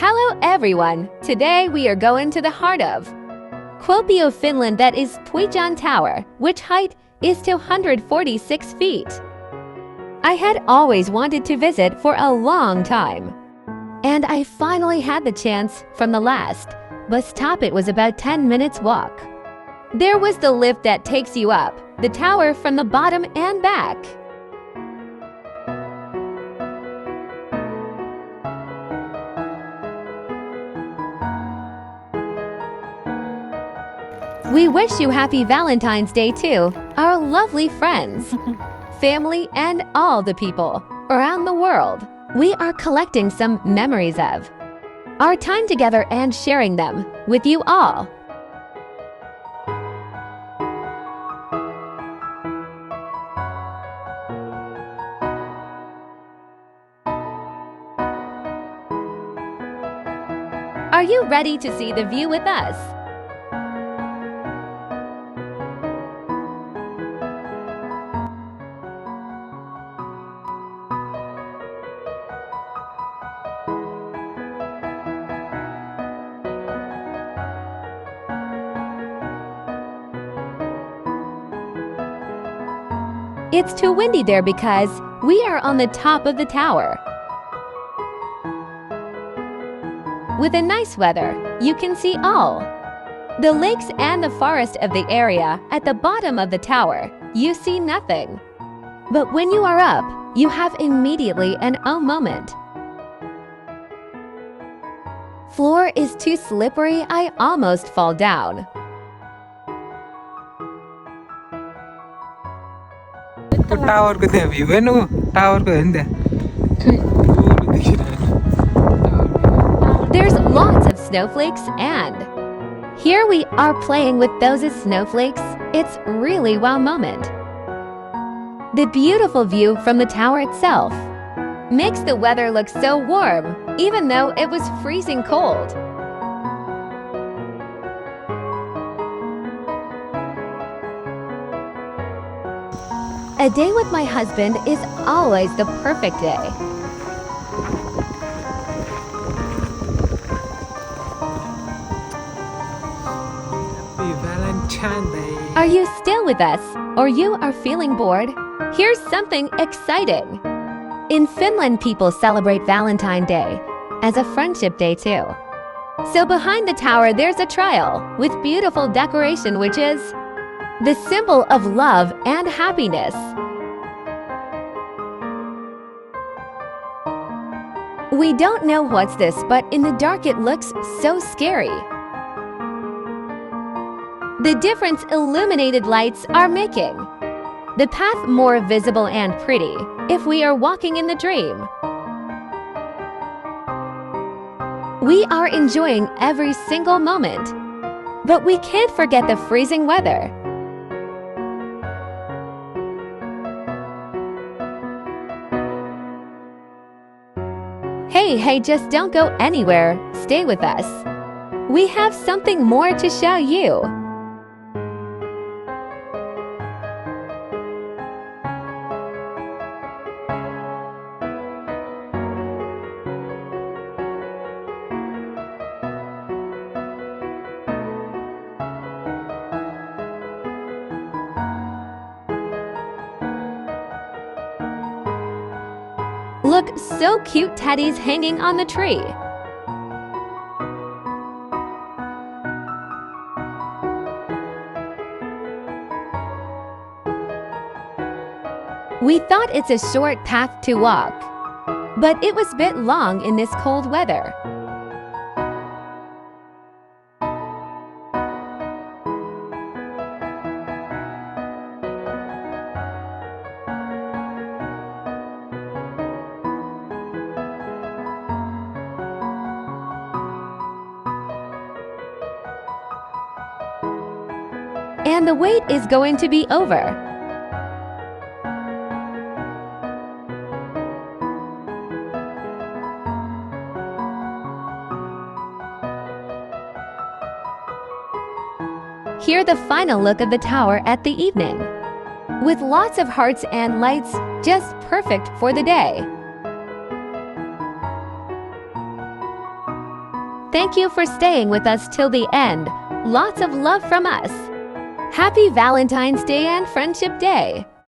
Hello everyone! Today we are going to the heart of Kuopio, Finland, that is Puijo Tower, which height is 246 feet. I had always wanted to visit for a long time. And I finally had the chance from the last bus stop. It was about 10 minutes walk. There was the lift that takes you up the tower from the bottom and back. We wish you happy Valentine's Day too, our lovely friends, family, and all the people around the world. We are collecting some memories of our time together and sharing them with you all. Are you ready to see the view with us? It's too windy there because we are on the top of the tower. With a nice weather, you can see all the lakes and the forest of the area. At the bottom of the tower, you see nothing. But when you are up, you have immediately an oh moment. Floor is too slippery, I almost fall down. Tower को त्यहाँ view हेर्नु tower को हेर्नु त्यहाँ There's lots of snowflakes and here we are playing with those snowflakes. It's really wow moment. The beautiful view from the tower itself makes the weather look so warm, even though it was freezing cold. A day with my husband is always the perfect day. Happy Valentine Day. Are you still with us, or you are feeling bored? Here's something exciting. In Finland, people celebrate Valentine Day as a friendship day too. So behind the tower, there's a trial with beautiful decoration, which is the symbol of love and happiness. We don't know what's this, but in the dark it looks so scary. The different illuminated lights are making the path more visible and pretty if we are walking in the dream. We are enjoying every single moment, but we can't forget the freezing weather. Hey, just don't go anywhere. Stay with us. We have something more to show you. Look, so cute teddies hanging on the tree. We thought it's a short path to walk, but it was a bit long in this cold weather. And the wait is going to be over. Here the final look of the tower at the evening, with lots of hearts and lights, just perfect for the day. Thank you for staying with us till the end. Lots of love from us. Happy Valentine's Day and Friendship Day.